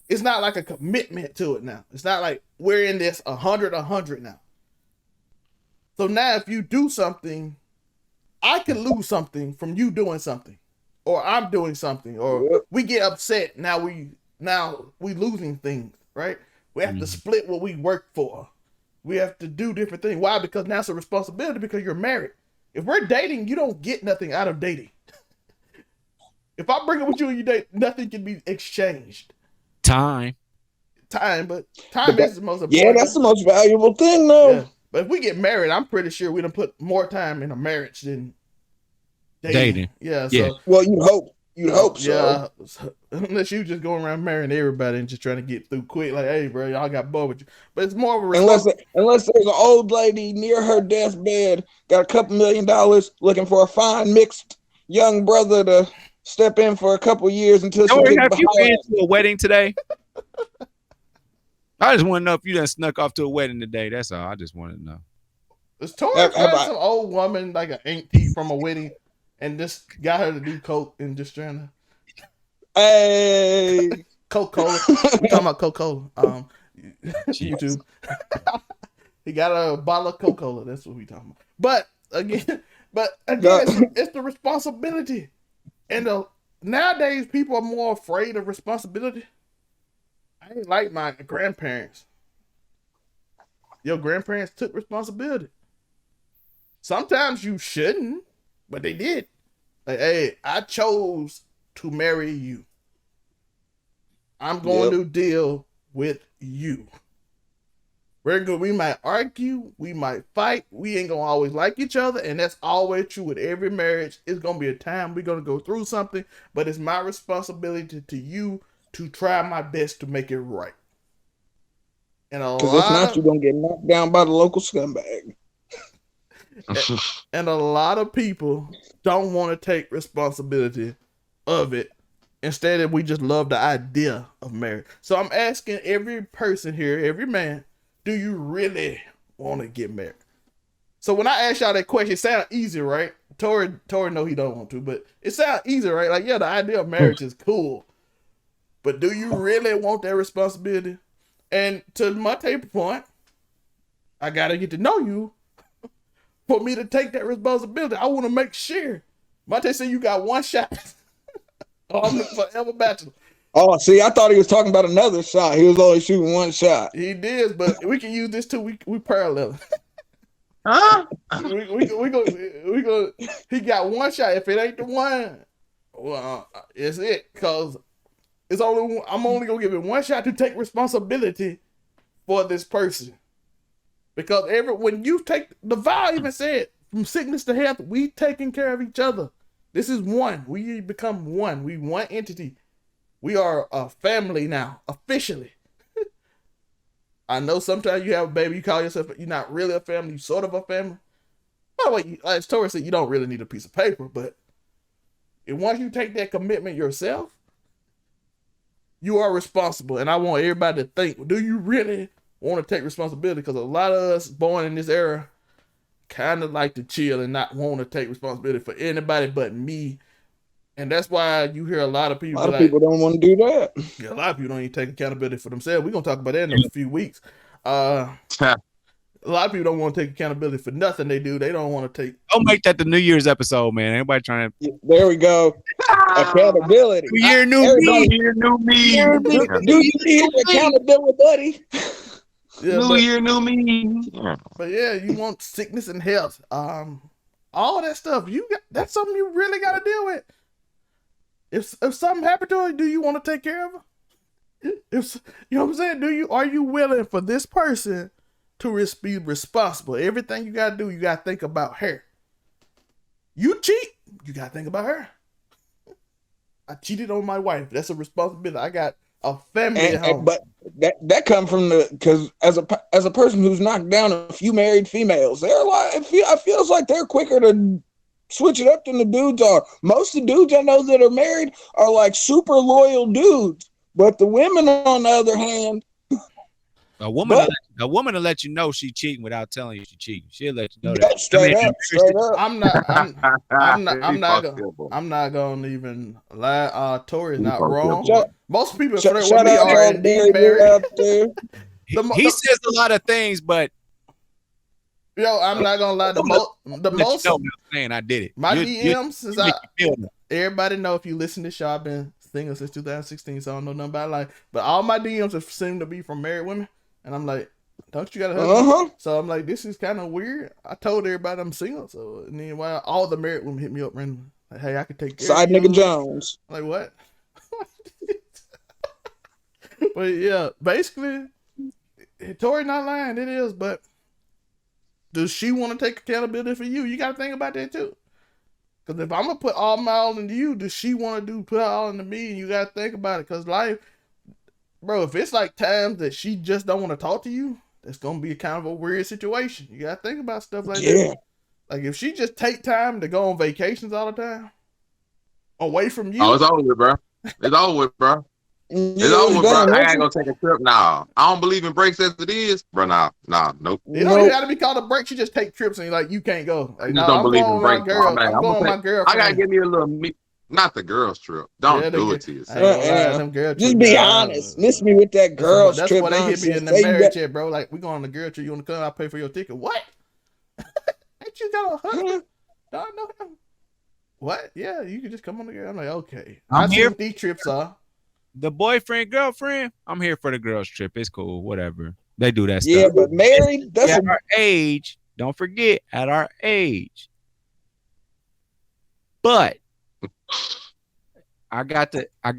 It's not like a commitment to it now. It's not like we're in this 100 now. So now if you do something, I can lose something from you doing something, or I'm doing something, or we get upset. Now we losing things, right? We have to split what we work for. We have to do different things. Why? Because now it's a responsibility because you're married. If we're dating, you don't get nothing out of dating. If I break up with you and you date, nothing can be exchanged. Time, but time is the most important. Yeah, that's the most valuable thing, though. Yeah. But if we get married, I'm pretty sure we done put more time in a marriage than dating. Yeah. Yeah. So, well, you'd hope so. Yeah. Unless you just going around marrying everybody and just trying to get through quick, like, hey, bro, y'all got bored with you. But it's more of a unless there's an old lady near her deathbed, got a couple $1 million, looking for a fine mixed young brother to step in for a couple years until she gets have you behind. been to a wedding today? I just want to know if you done snuck off to a wedding today. That's all. I just want to know. It's Toine some old woman, like an auntie from a wedding, and just got her to do coke and just trying to. Hey, Coca-Cola. We're talking about Coca-Cola. YouTube. He got a bottle of Coca-Cola. That's what we talking about. But again, it's the responsibility. And nowadays, people are more afraid of responsibility. I ain't like my grandparents. Your grandparents took responsibility. Sometimes you shouldn't, but they did. Like, hey, I chose to marry you. I'm going to deal with you. We're good. We might argue, we might fight, we ain't gonna always like each other, and that's always true with every marriage. It's gonna be a time we're gonna go through something, but it's my responsibility to you to try my best to make it right. And because if not, you're gonna get knocked down by the local scumbag. And a lot of people don't want to take responsibility of it. Instead, we just love the idea of marriage. So I'm asking every person here, every man, do you really want to get married? So when I ask y'all that question, it sounds easy, right? Tory know he don't want to, but it sounds easy, right? Like, yeah, the idea of marriage is cool. But do you really want that responsibility? And to Montay's point, I got to get to know you for me to take that responsibility. I want to make sure. Montay said you got one shot. I'm the forever bachelor. Oh, see, I thought he was talking about another shot. He was only shooting one shot. He did, but we can use this too. We parallel. Huh? we go. He got one shot. If it ain't the one, well, it's it. Cause I'm only gonna give it one shot to take responsibility for this person. Because when you take the vow, even said from sickness to health, we taking care of each other. This is one. We become one. We one entity. We are a family now, officially. I know sometimes you have a baby, you call yourself, you're not really a family, you're sort of a family. By the way, as Tori said, you don't really need a piece of paper, but once you take that commitment yourself, you are responsible. And I want everybody to think, do you really want to take responsibility? Because a lot of us born in this era kind of like to chill and not want to take responsibility for anybody but me. And that's why you hear a lot of people. A lot of people don't want to do that. Yeah, a lot of people don't even take accountability for themselves. We're going to talk about that in a few weeks. A lot of people don't want to take accountability for nothing they do. They don't want to take. Don't make that the New Year's episode, man. Everybody trying to. There we go. Accountability. New year, new me. Year, new me. Do you need accountability, buddy? Yeah, New year, new me. But yeah, you want sickness and health. All that stuff. That's something you really got to deal with. If something happened to her, do you want to take care of her? If you know what I'm saying, are you willing for this person to be responsible? Everything you gotta do, you gotta think about her. You cheat, you gotta think about her. I cheated on my wife. That's a responsibility. I got a family at home. But that come from because as a person who's knocked down a few married females, they're like it feels like they're quicker to switch it up than the dudes are. Most of the dudes I know that are married are like super loyal dudes, but the women, on the other hand, a woman will let you know she cheating without telling you she cheating. She'll let you know that. straight up. I'm not gonna even lie. Tori's not wrong. Most people flirt with me are indeed married. Out there. He says a lot of things, but yo, I'm not gonna lie. The most you know what I'm saying, I did it. My DMs is everybody know if you listen to this show, I've been single since 2016, so I don't know nothing about life. But all my DMs have seemed to be from married women, and I'm like, don't you got a husband? So I'm like, this is kind of weird. I told everybody I'm single, so and then while all the married women hit me up randomly, like, hey, I could take care Side of you. nigga Jones. I'm like, what? But yeah, basically, Tori not lying. It is, but does she want to take accountability for you? You got to think about that too. Because if I'm gonna put all my all into you, does she want to put all into me? And you got to think about it. Because life, bro, if it's like times that she just don't want to talk to you, that's gonna be a kind of a weird situation. You got to think about stuff like that. Like if she just take time to go on vacations all the time, away from you. Oh, it's over with, bro. It's over with, bro. It's over with, bro. I gotta go take a trip now. I don't believe in breaks as it is, bro. Nah, nope. You don't even gotta be called a break. She just take trips and like you can't go. Like, I just don't believe in breaks. I'm going with my girl. I gotta give me a little not the girls trip. Don't do it to yourself. Just be honest. Miss me with that girls trip. That's why they hit me in the marriage chat, bro. Like we going on the girl trip. You want to come? I'll pay for your ticket. What? Ain't you got a husband? Don't know him. What? Yeah, you can just come on the girl. I'm like, okay. I'm here. What these trips are. The boyfriend, girlfriend, I'm here for the girls' trip. It's cool, whatever. They do that stuff. Yeah, but married, that's at our age. Don't forget, at our age. But I got the. I'm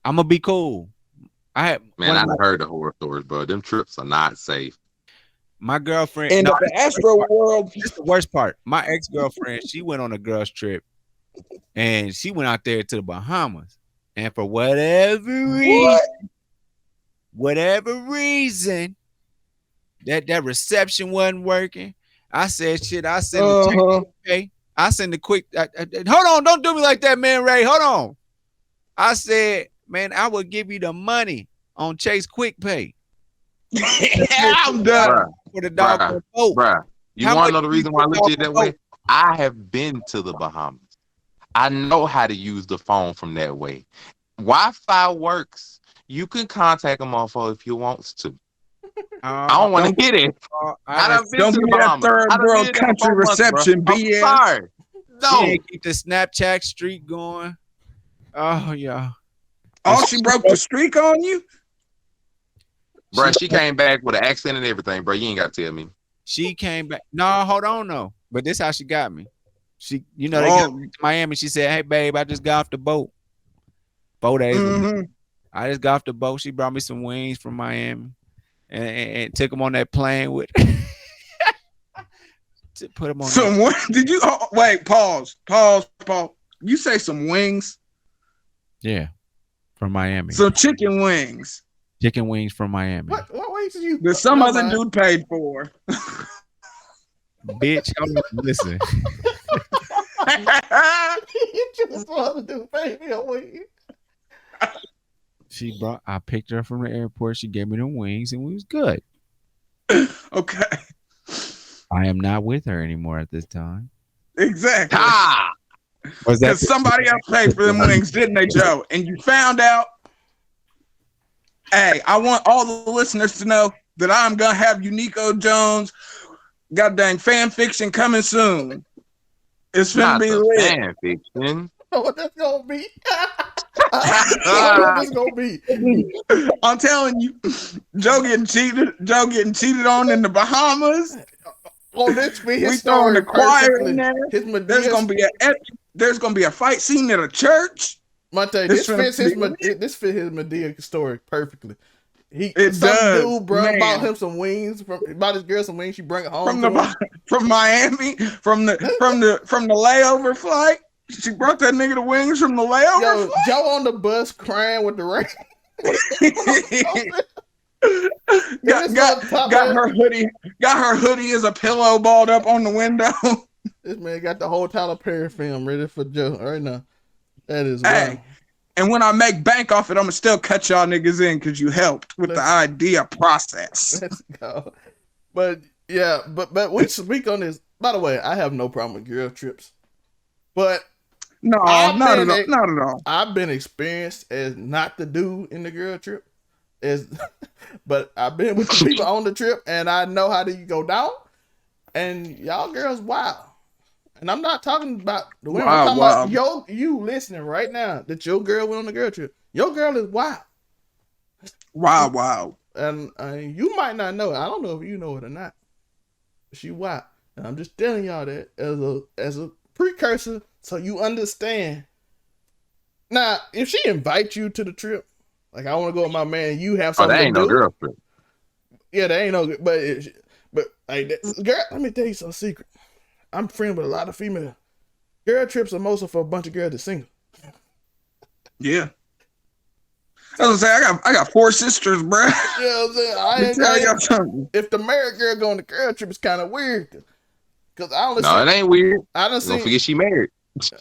gonna be cool. I've heard the horror stories, but them trips are not safe. My girlfriend in the Astro world. This is the worst part. My ex-girlfriend, she went on a girls' trip. And she went out there to the Bahamas, and for whatever reason, that reception wasn't working. I said, "Shit!" I sent the check. I sent the quick. Hold on, don't do me like that, man, Ray. Hold on. I said, "Man, I will give you the money on Chase Quick Pay." I'm done for the dog on the boat. Bruh. You want to know the reason why I looked at it that way? I have been to the Bahamas. I know how to use the phone from that way. Wi-Fi works. You can contact them off if you want to. I don't want to get it. Don't give me that third world country reception, BS. I'm sorry. No. Keep the Snapchat streak going. Oh, yeah. Oh, she broke the streak on you? Bro, she came back with an accent and everything, bro. You ain't got to tell me. She came back. No, hold on, no. But this how she got me. She, they got me to Miami. She said, "Hey, babe, I just got off the boat 4 days ago. I just got off the boat. She brought me some wings from Miami and took them on that plane with to put them on. Did you wait? Pause. You say some wings? Yeah, from Miami. So chicken wings. Chicken wings from Miami. What wings did you? That some other dude paid for. Bitch, listen. You just want to do baby a wing. I picked her from the airport. She gave me the wings and we was good. Okay. I am not with her anymore at this time. Exactly. Was that because somebody else paid for them wings, didn't they, Joe? And you found out. Hey, I want all the listeners to know that I'm gonna have Unico Jones goddamn fan fiction coming soon. It's gonna be lit. Fan fiction. What that's gonna be? What it's gonna be? I'm telling you, Joe getting cheated on in the Bahamas. Oh, this be his we throwing the choir in there. There's gonna be a fight scene at a church. Montay, this fits his Madea story perfectly. Dude, bro, bought him some wings. Bought his girl some wings. She bring it home from Miami, from the layover flight. She brought that nigga the wings from the layover. Yo, Joe on the bus crying with the rain. got her hoodie as a pillow balled up on the window. This man got the whole Tyler Perry film ready for Joe right now. That is hey, wild. And when I make bank off it, I'm gonna still cut y'all niggas in because you helped with the idea process. Let's go. But yeah, but we speak on this. By the way, I have no problem with girl trips, but no, not at all. I've been experienced as not the dude in the girl trip, but I've been with the people on the trip, and I know how you go down. And y'all girls, wild. And I'm not talking about the women. I'm talking about you listening right now that your girl went on the girl trip. Your girl is wild. Wow. And you might not know it. I don't know if you know it or not. She wild. And I'm just telling y'all that as a precursor so you understand. Now, if she invites you to the trip, like I want to go with my man, you have something. Oh, that ain't no girl trip. Yeah, that ain't no. But like, girl, let me tell you some secret. I'm friends with a lot of female. Girl trips are mostly for a bunch of girls that's single. Yeah. I was gonna say I got 4 sisters, bro. You know what I'm saying? If the married girl going to girl trip, it's kind of weird. Cause I only it ain't weird. Don't forget she married.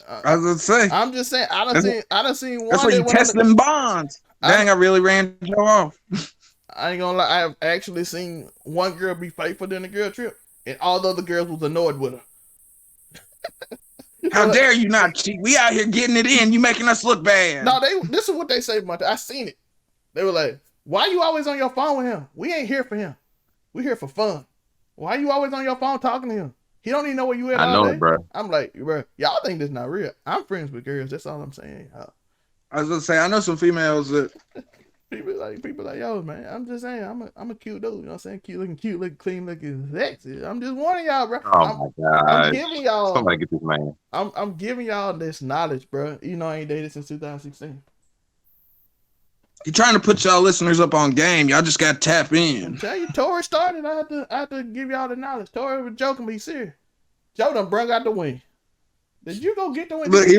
I was gonna say. I'm just saying. I done seen one. That's where you test them bonds. Dang, I really ran Joe off. I ain't gonna lie. I have actually seen one girl be faithful during the girl trip, and all the other girls was annoyed with her. How dare you not cheat? We out here getting it in. You making us look bad. No, this is what they say, Montay. I seen it. They were like, "Why you always on your phone with him? We ain't here for him. We here for fun. Why you always on your phone talking to him? He don't even know where you at all day." It, bro. I'm like, bro, y'all think this not real. I'm friends with girls. That's all I'm saying. I was gonna say I know some females that people like, yo, man. I'm just saying, I'm a cute dude. You know what I'm saying? Cute looking, clean looking, sexy. I'm just warning y'all, bro. Oh my god! I'm giving y'all. Somebody get this man. I'm giving y'all this knowledge, bro. You know, I ain't dated since 2016. you're trying to put y'all listeners up on game. Y'all just got to tap in. I'm telling you, Tori started. I had to give y'all the knowledge. Tori was joking, be serious. Joe done brung out the wing. Did you go get the wing? Did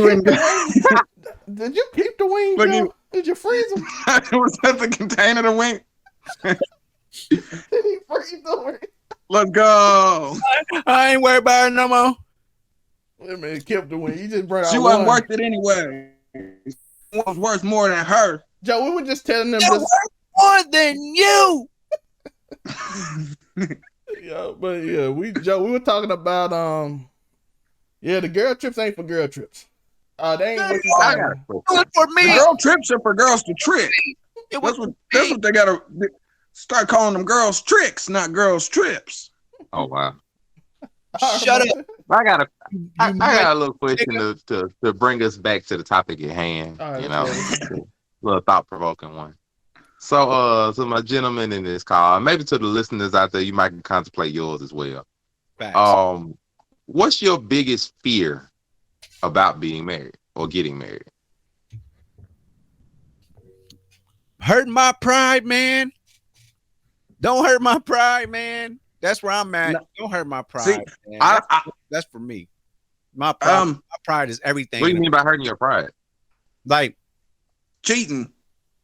you keep the wing, Joe? Did you freeze them? Was that the container the wing? Did he freeze the wing? Let's go. I ain't worried about it no more. That man kept the wing. He just brought out She wasn't worth it anyway. It was worth more than her. Joe, we were just telling them worth more than you. We were talking about the girl trips ain't for girl trips. They ain't what you talking for me. The girl trips are for girls to trick. That's what they gotta start calling them girls tricks, not girls trips. Oh wow. Shut up. I got a little question to bring us back to the topic at hand. Right, you know, a little thought provoking one. So, to my gentlemen in this call, maybe to the listeners out there, you might contemplate yours as well. Facts. What's your biggest fear about being married or getting married? Hurt my pride, man. Don't hurt my pride, man. That's where I'm at. No. Don't hurt my pride. See, man. That's for me. My pride is everything. What do you mean by hurting your pride? Like cheating.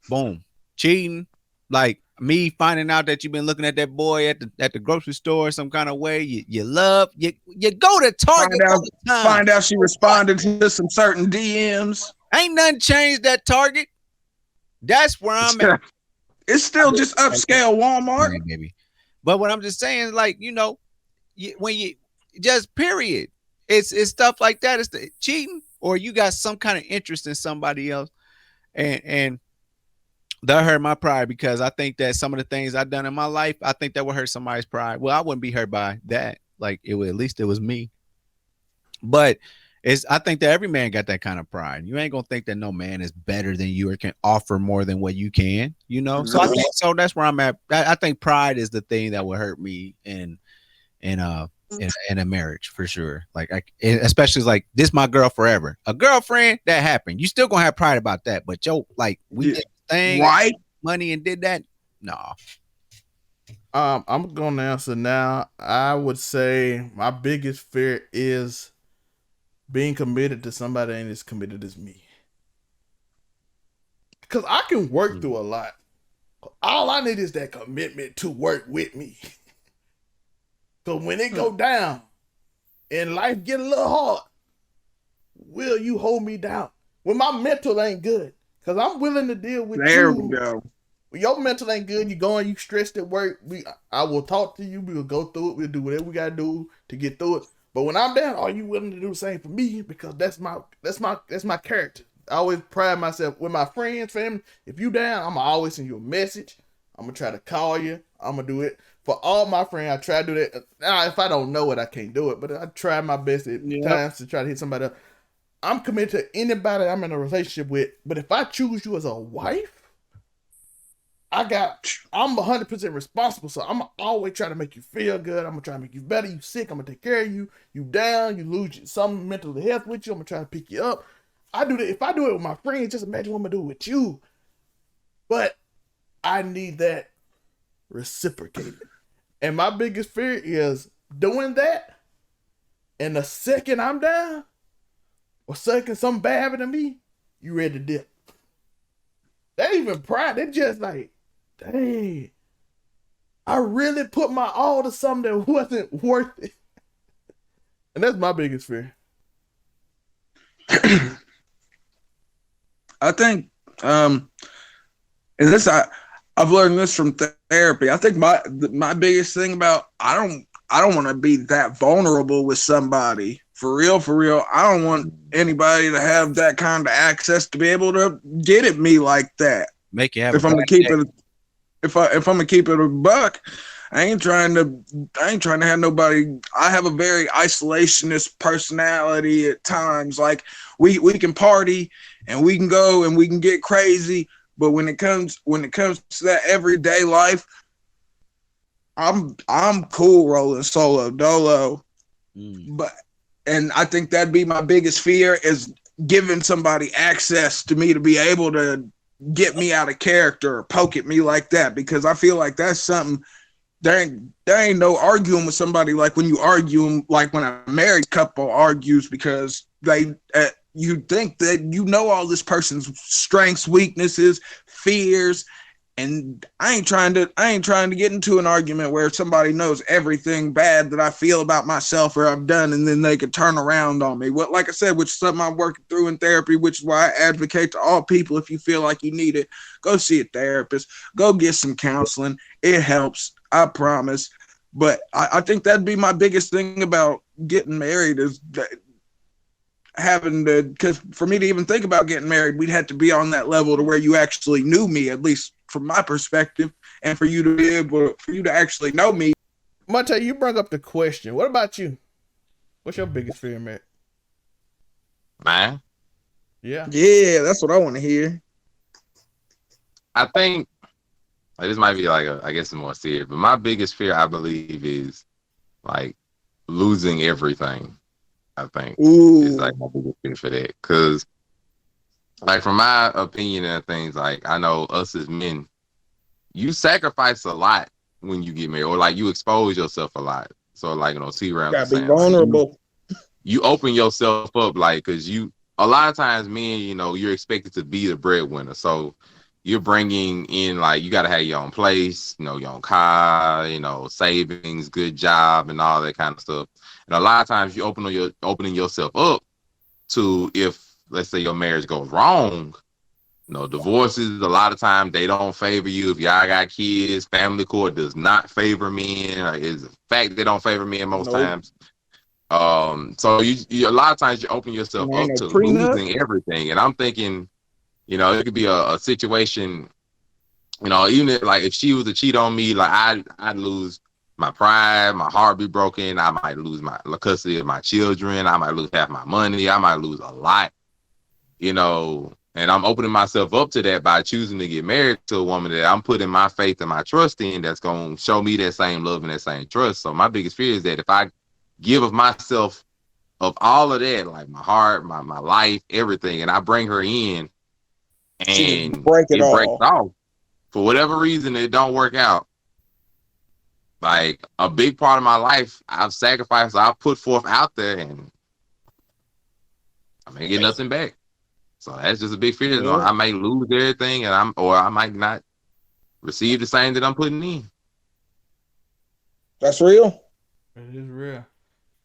Boom. Cheating. Like me finding out that you've been looking at that boy at the grocery store some kind of way. You love you go to Target all the time. Find out she responded to some certain DMs. Ain't nothing changed at Target. That's where I'm at. It's still just upscale Walmart, maybe. But what I'm just saying is, like, when you just period, it's stuff like that. It's the cheating, or you got some kind of interest in somebody else, and that hurt my pride, because I think that some of the things I've done in my life, I think that would hurt somebody's pride. Well, I wouldn't be hurt by that. Like, it would, at least it was me. But I think that every man got that kind of pride. You ain't gonna think that no man is better than you or can offer more than what you can, So I think, so that's where I'm at. I think pride is the thing that would hurt me in a marriage, for sure. Like, especially like this, my girl forever. A girlfriend, that happened. You still gonna have pride about that, but like we did the thing, right? Money and did that. No. I'm gonna answer now. I would say my biggest fear is being committed to somebody ain't as committed as me. Because I can work through a lot. All I need is that commitment to work with me. Because when it go down and life get a little hard, will you hold me down? When my mental ain't good, because I'm willing to deal with There you. we go. When your mental ain't good, you stressed at work. I will talk to you. We will go through it. We'll do whatever we gotta do to get through it. But when I'm down, are you willing to do the same for me? Because that's my character. I always pride myself with my friends, family. If you down, I'ma always send you a message. I'm gonna try to call you. I'm gonna do it for all my friends. I try to do that. Now, if I don't know it, I can't do it. But I try my best at times to try to hit somebody up. I'm committed to anybody I'm in a relationship with. But if I choose you as a wife, I'm 100% responsible. So I'm always trying to make you feel good. I'm gonna try to make you better. You sick, I'm gonna take care of you. You down, you lose some mental health with you, I'm gonna try to pick you up. I do that. If I do it with my friends, just imagine what I'm gonna do with you. But I need that reciprocated. And my biggest fear is doing that, and the second I'm down, or second something bad happen to me, you ready to dip. They even pride. They just like, dang, I really put my all to something that wasn't worth it. And that's my biggest fear. I think, and this I've learned this from therapy. I think my biggest thing about I don't want to be that vulnerable with somebody. For real. I don't want anybody to have that kind of access to be able to get at me like that. Make you have if I'm gonna keep it, if I'm gonna keep it a buck, I ain't trying to have nobody. I have a very isolationist personality at times. Like we can party and we can go and we can get crazy, but when it comes to that everyday life, I'm cool rolling solo dolo. And I think that'd be my biggest fear is giving somebody access to me to be able to get me out of character or poke at me like that, because I feel like that's something. There ain't no arguing with somebody like when you argue, like when a married couple argues, because you think that you know all this person's strengths, weaknesses, fears, and I ain't trying to get into an argument where somebody knows everything bad that I feel about myself or I've done, and then they could turn around on me. Like I said, which is something I'm working through in therapy, which is why I advocate to all people, if you feel like you need it, go see a therapist, go get some counseling. It helps, I promise. But I think that'd be my biggest thing about getting married is that having to, because for me to even think about getting married, we'd have to be on that level to where you actually knew me, at least from my perspective, and for you to actually know me. Montay, you brought up the question. What about you? What's your biggest fear, Matt? Man, Yeah, that's what I want to hear. I think this might be like I guess more serious, but my biggest fear, I believe, is like losing everything. I think is like my biggest fear for that, because like from my opinion and things, like I know us as men, you sacrifice a lot when you get married, or like you expose yourself a lot. So like, see around Gotta be saying, vulnerable. Like, you open yourself up, like, because a lot of times men, you're expected to be the breadwinner. So you're bringing in, like, you got to have your own place, your own car, savings, good job, and all that kind of stuff. And a lot of times you opening yourself up to, if let's say your marriage goes wrong, divorces, a lot of times they don't favor you. If y'all got kids, family court does not favor men. It's a fact they don't favor men most times. So you a lot of times you open yourself up to losing everything. And I'm thinking, it could be a situation, even if she was to cheat on me, like I'd lose my pride, my heart be broken. I might lose my custody of my children. I might lose half my money. I might lose a lot, and I'm opening myself up to that by choosing to get married to a woman that I'm putting my faith and my trust in, that's going to show me that same love and that same trust. So my biggest fear is that if I give of myself, of all of that, like my heart, my life, everything, and I bring her in and it breaks off for whatever reason, it don't work out. Like a big part of my life I've sacrificed, I've put forth out there, and I may get nothing back. So that's just a big fear. Yeah. I might lose everything, and I might not receive the same that I'm putting in. That's real. It is real.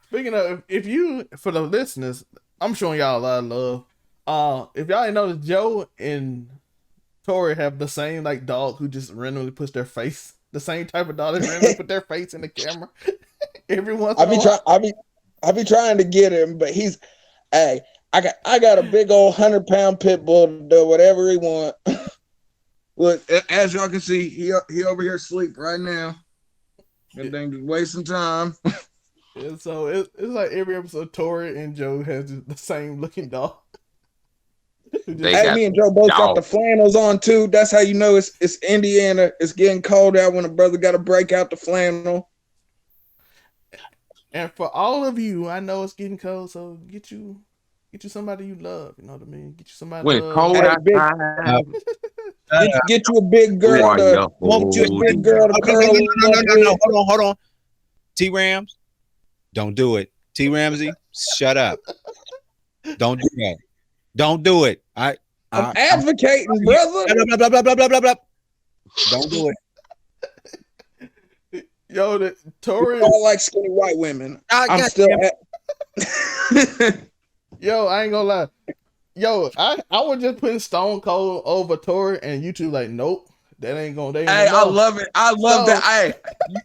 Speaking of, if you, for the listeners, I'm showing y'all a lot of love. If y'all ain't noticed, Joe and Tori have the same like dog who just randomly puts their face, the same type of dog that randomly put their face in the camera. Every once in a while. I be trying to get him, but he's, hey, I got a big old 100-pound pit bull to do whatever he want. Look, as y'all can see, he over here asleep right now. That thing just wasting time. And so it's like every episode, Tori and Joe has the same looking dog. Hey, me and Joe both got the flannels on too. That's how you know it's Indiana. It's getting cold out when a brother got to break out the flannel. And for all of you, I know it's getting cold, so get you somebody you love. You know what I mean? Get you somebody. When cold outside, get you a big girl to curl. No. Hold on. T Rams, don't do it. T Ramsey, shut up. Don't do that. Don't do it. I'm advocating, brother. Blah, blah, blah, blah, blah, blah. Don't do it. Yo, Tori. I like skinny white women. I'm still. Yo, I ain't gonna lie. Yo, I was just putting Stone Cold over Tori, and YouTube like, nope, that ain't gonna. Hey, I love it. I love that. Hey,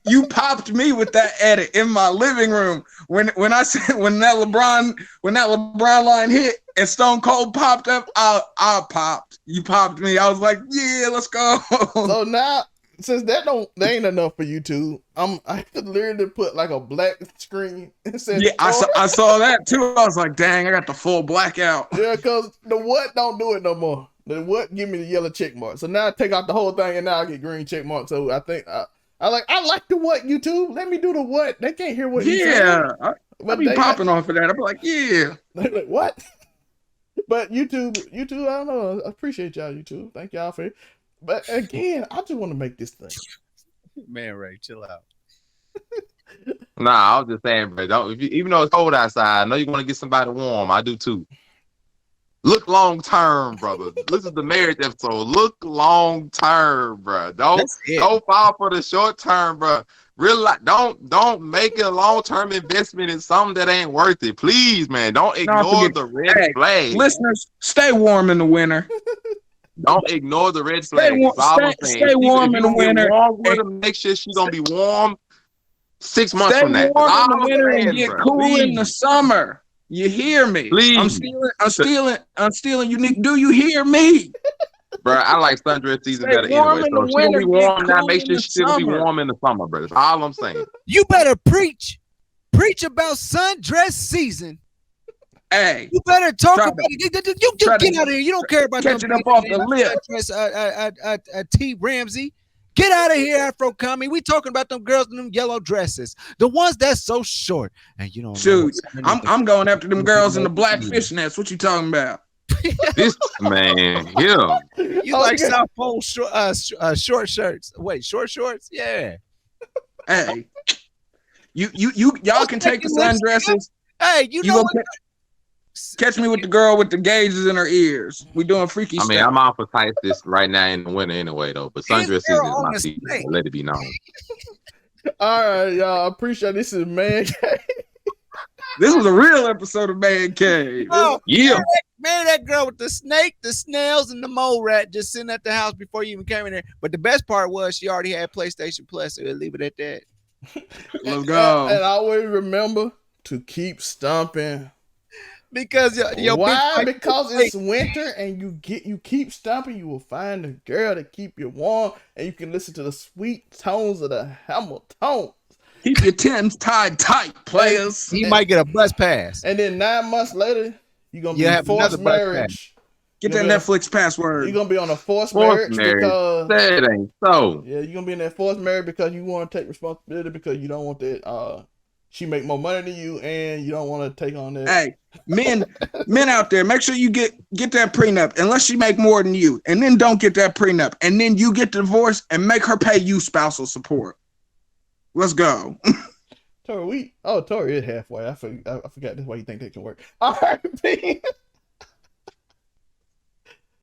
you popped me with that edit in my living room when I said when that LeBron line hit and Stone Cold popped up. I popped. You popped me. I was like, yeah, let's go. So now, since that ain't enough for YouTube, I could literally put like a black screen and say, yeah, I saw that too. I was like, dang, I got the full blackout. Yeah, because the what don't do it no more. The what give me the yellow check mark. So now I take out the whole thing and now I get green check mark. So I think I like the what YouTube. Let me do the what. They can't hear what. Yeah, I be popping off of that. I'm like, yeah. They're like, what? But YouTube, I don't know. I appreciate y'all, YouTube. Thank y'all for it. But again, I just want to make this thing. Man, Ray, chill out. Nah, I was just saying, bro. Even though it's cold outside, I know you want to get somebody warm. I do too. Look long term, brother. This is the marriage episode. Look long term, bro. Don't fall for the short term, bro. Don't make a long term investment in something that ain't worth it. Please, man. Don't ignore the red flag. Listeners, stay warm in the winter. Don't ignore the red flag. Stay warm in the winter. Make sure she's gonna be warm 6 months stay from now. Warm in the winter and get cool in the summer. You hear me? Please. I'm stealing you, Nick. Do you hear me? Bro, I like sundress season better anyway. So she's gonna be warm now. Make sure she's gonna be warm in the summer, bro. That's all I'm saying. You better preach about sundress season. Hey, you better talk about it. You just get out of here. You don't care about catching up off the lip. T Ramsey. Get out of here, Afro Commie. We talking about them girls in them yellow dresses, the ones that's so short. And you know, shoot, I'm going after them girls in the black fishnets. What you talking about? This man, yeah. You like South Pole short shirts? Wait, short shorts? Yeah. Hey, y'all can take the sundresses. Hey, you know what? Catch me with the girl with the gauges in her ears. We doing freaky stuff. I mean, I'm off for tight this right now in the winter anyway, though. But sundress is my season. Let it be known. All right, y'all. I appreciate it. This is Man Cave. This was a real episode of Man Cave. Oh, yeah. Man, that girl with the snake, the snails, and the mole rat just sitting at the house before you even came in there. But the best part was she already had PlayStation Plus, so we'll leave it at that. Let's go. And always remember to keep stomping. Because why? Because it's winter and you keep stomping, you will find a girl to keep you warm, and you can listen to the sweet tones of the Hamilton. Keep your Tims tied tight, players. He might get a bus pass. And then 9 months later, you're gonna be in forced marriage. Get that Netflix password. You're gonna be on a forced marriage because that ain't so. Yeah, you're gonna be in that forced marriage because you want to take responsibility because you don't want that she make more money than you, and you don't want to take on that. Hey, men out there, make sure you get that prenup unless she make more than you, and then don't get that prenup, and then you get divorced and make her pay you spousal support. Let's go. Tori is halfway. I forgot that's why you think that can work. All right,